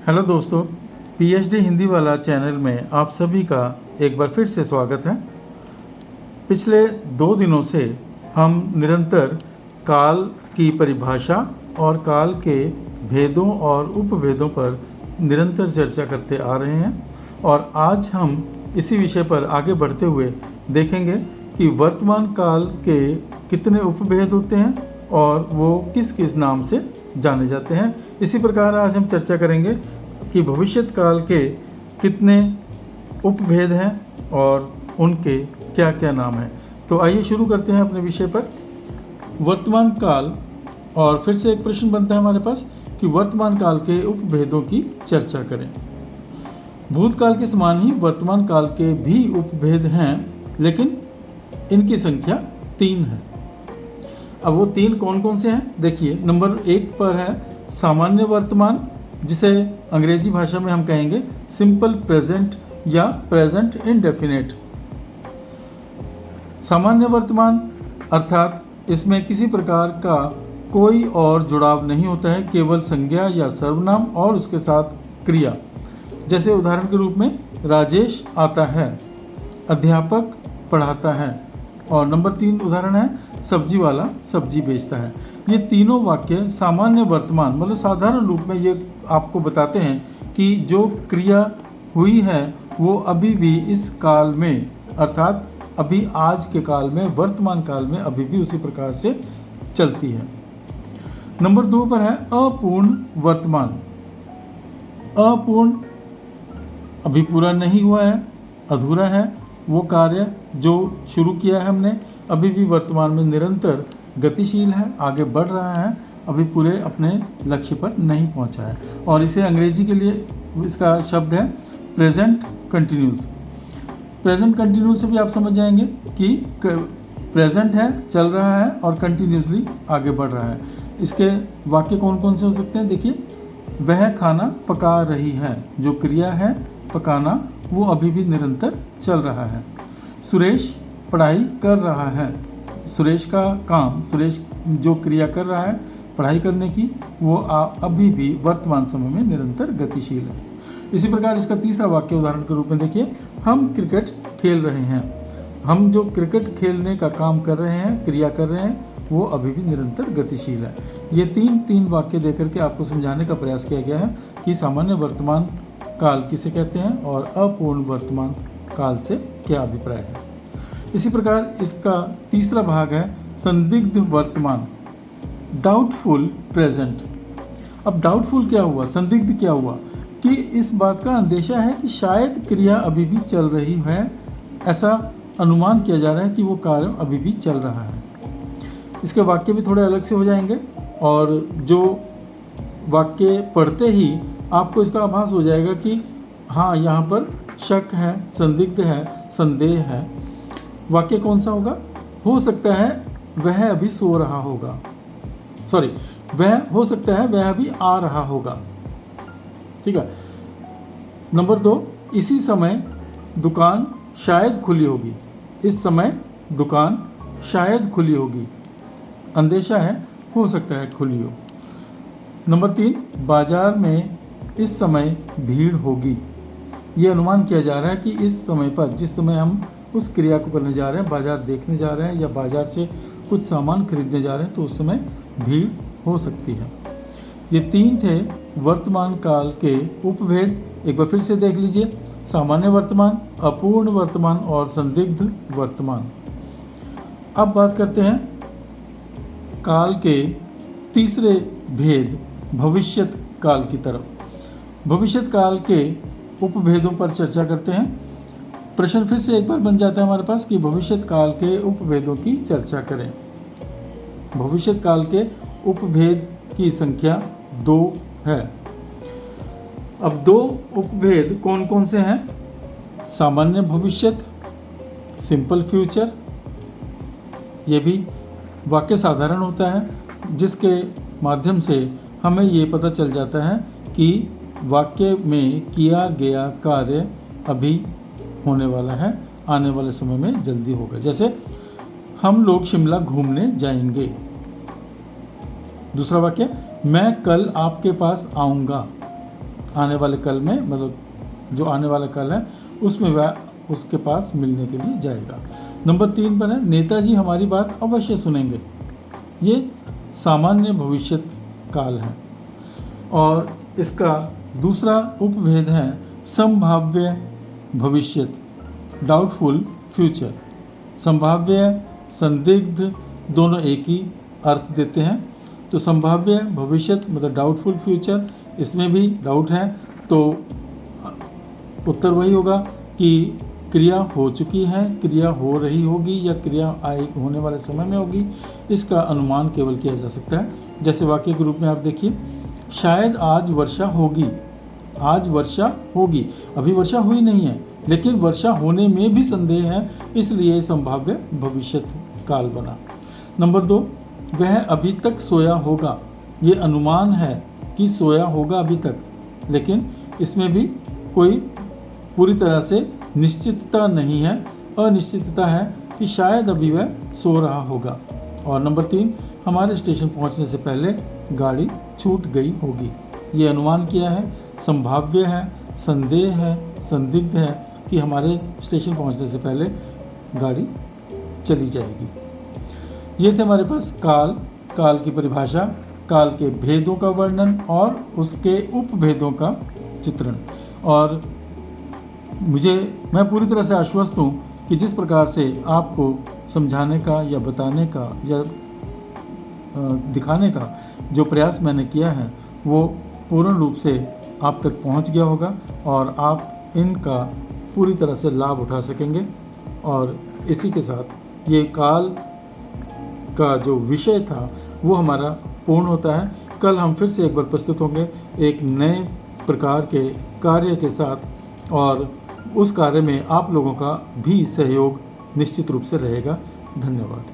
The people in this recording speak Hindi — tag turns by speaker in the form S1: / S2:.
S1: हेलो दोस्तों, पीएचडी हिंदी वाला चैनल में आप सभी का एक बार फिर से स्वागत है। पिछले 2 दिनों से हम निरंतर काल की परिभाषा और काल के भेदों और उपभेदों पर निरंतर चर्चा करते आ रहे हैं और आज हम इसी विषय पर आगे बढ़ते हुए देखेंगे कि वर्तमान काल के कितने उपभेद होते हैं और वो किस किस नाम से जाने जाते हैं। इसी प्रकार आज हम चर्चा करेंगे कि भविष्यत काल के कितने उपभेद हैं और उनके क्या क्या नाम हैं। तो आइए शुरू करते हैं अपने विषय पर, वर्तमान काल। और फिर से एक प्रश्न बनता है हमारे पास कि वर्तमान काल के उपभेदों की चर्चा करें। भूतकाल के समान ही वर्तमान काल के भी उपभेद हैं, लेकिन इनकी संख्या 3 है। अब वो 3 कौन कौन से हैं? देखिए, नंबर 1 पर है सामान्य वर्तमान, जिसे अंग्रेजी भाषा में हम कहेंगे सिंपल प्रेजेंट या प्रेजेंट इंडेफिनिट। सामान्य वर्तमान अर्थात इसमें किसी प्रकार का कोई और जुड़ाव नहीं होता है, केवल संज्ञा या सर्वनाम और उसके साथ क्रिया। जैसे उदाहरण के रूप में राजेश आता है, अध्यापक पढ़ाता है, और नंबर 3 उदाहरण है सब्जी वाला सब्जी बेचता है। ये तीनों वाक्य सामान्य वर्तमान मतलब साधारण रूप में ये आपको बताते हैं कि जो क्रिया हुई है वो अभी भी इस काल में अर्थात अभी आज के काल में वर्तमान काल में अभी भी उसी प्रकार से चलती है। नंबर 2 पर है अपूर्ण वर्तमान। अपूर्ण अभी पूरा नहीं हुआ है, अधूरा है। वो कार्य जो शुरू किया है हमने अभी भी वर्तमान में निरंतर गतिशील है, आगे बढ़ रहा है, अभी पूरे अपने लक्ष्य पर नहीं पहुंचा है। और इसे अंग्रेजी के लिए इसका शब्द है प्रेजेंट कंटिन्यूस। प्रेजेंट कंटिन्यूस से भी आप समझ जाएंगे कि प्रेजेंट है, चल रहा है, और कंटिन्यूसली आगे बढ़ रहा है। इसके वाक्य कौन कौन से हो सकते हैं? देखिए, वह खाना पका रही है, जो क्रिया है पकाना वो अभी भी निरंतर चल रहा है। सुरेश पढ़ाई कर रहा है, सुरेश का काम, सुरेश जो क्रिया कर रहा है पढ़ाई करने की, वो अभी भी वर्तमान समय में निरंतर गतिशील है। इसी प्रकार इसका तीसरा वाक्य उदाहरण के रूप में देखिए, हम क्रिकेट खेल रहे हैं। हम जो क्रिकेट खेलने का काम कर रहे हैं, क्रिया कर रहे हैं, वो अभी भी निरंतर गतिशील है। ये तीन वाक्य देकर के आपको समझाने का प्रयास किया गया है कि सामान्य वर्तमान काल किसे कहते हैं और अपूर्ण वर्तमान काल से क्या अभिप्राय है। इसी प्रकार इसका तीसरा भाग है संदिग्ध वर्तमान, डाउटफुल प्रेजेंट। अब डाउटफुल क्या हुआ, संदिग्ध क्या हुआ? कि इस बात का अंदेशा है कि शायद क्रिया अभी भी चल रही है, ऐसा अनुमान किया जा रहा है कि वो कार्य अभी भी चल रहा है। इसके वाक्य भी थोड़े अलग से हो जाएंगे और जो वाक्य पढ़ते ही आपको इसका आभास हो जाएगा कि हाँ, यहाँ पर शक है, संदिग्ध है, संदेह है। वाक्य कौन सा होगा? हो सकता है वह अभी सो रहा होगा, वह हो सकता है वह अभी आ रहा होगा। ठीक है। नंबर 2, इसी समय दुकान शायद खुली होगी। इस समय दुकान शायद खुली होगी, अंदेशा है, हो सकता है खुली हो। नंबर 3, बाजार में इस समय भीड़ होगी। ये अनुमान किया जा रहा है कि इस समय पर, जिस समय हम उस क्रिया को करने जा रहे हैं, बाजार देखने जा रहे हैं या बाजार से कुछ सामान खरीदने जा रहे हैं, तो उस समय भीड़ हो सकती है। ये 3 थे वर्तमान काल के उपभेद। एक बार फिर से देख लीजिए, सामान्य वर्तमान, अपूर्ण वर्तमान और संदिग्ध वर्तमान। अब बात करते हैं काल के तीसरे भेद भविष्यत काल की तरफ। भविष्यत काल के उपभेदों पर चर्चा करते हैं। प्रश्न फिर से एक बार बन जाता है हमारे पास कि भविष्यत काल के उपभेदों की चर्चा करें। भविष्यत काल के उपभेद की संख्या 2 है। अब 2 उपभेद कौन कौन से हैं? सामान्य भविष्यत, सिंपल फ्यूचर। ये भी वाक्य साधारण होता है, जिसके माध्यम से हमें ये पता चल जाता है कि वाक्य में किया गया कार्य अभी होने वाला है, आने वाले समय में जल्दी होगा। जैसे हम लोग शिमला घूमने जाएंगे। दूसरा वाक्य, मैं कल आपके पास आऊँगा। आने वाले कल में, मतलब जो आने वाला कल है उसमें वह उसके पास मिलने के लिए जाएगा। नंबर 3 पर है नेताजी हमारी बात अवश्य सुनेंगे। ये सामान्य भविष्य काल है। और इसका दूसरा उपभेद है संभाव्य भविष्य, डाउटफुल फ्यूचर। संभाव्य, संदिग्ध दोनों एक ही अर्थ देते हैं। तो संभाव्य भविष्य मतलब डाउटफुल फ्यूचर, इसमें भी डाउट है तो उत्तर वही होगा कि क्रिया हो चुकी है, क्रिया हो रही होगी या क्रिया होने वाले समय में होगी, इसका अनुमान केवल किया जा सकता है। जैसे वाक्य के रूप में आप देखिए, शायद आज वर्षा होगी। आज वर्षा होगी, अभी वर्षा हुई नहीं है लेकिन वर्षा होने में भी संदेह है, इसलिए संभाव्य भविष्य काल बना। नंबर 2, वह अभी तक सोया होगा। ये अनुमान है कि सोया होगा अभी तक, लेकिन इसमें भी कोई पूरी तरह से निश्चितता नहीं है, अनिश्चितता है कि शायद अभी वह सो रहा होगा। और नंबर 3, हमारे स्टेशन पहुंचने से पहले गाड़ी छूट गई होगी। ये अनुमान किया है, संभाव्य है, संदेह है, संदिग्ध है कि हमारे स्टेशन पहुंचने से पहले गाड़ी चली जाएगी। ये थे हमारे पास काल, काल की परिभाषा, काल के भेदों का वर्णन और उसके उपभेदों का चित्रण। और मैं पूरी तरह से आश्वस्त हूँ कि जिस प्रकार से आपको समझाने का या बताने का या दिखाने का जो प्रयास मैंने किया है वो पूर्ण रूप से आप तक पहुँच गया होगा और आप इनका पूरी तरह से लाभ उठा सकेंगे। और इसी के साथ ये काल का जो विषय था वो हमारा पूर्ण होता है। कल हम फिर से एक बार प्रस्तुत होंगे एक नए प्रकार के कार्य के साथ, और उस कार्य में आप लोगों का भी सहयोग निश्चित रूप से रहेगा। धन्यवाद।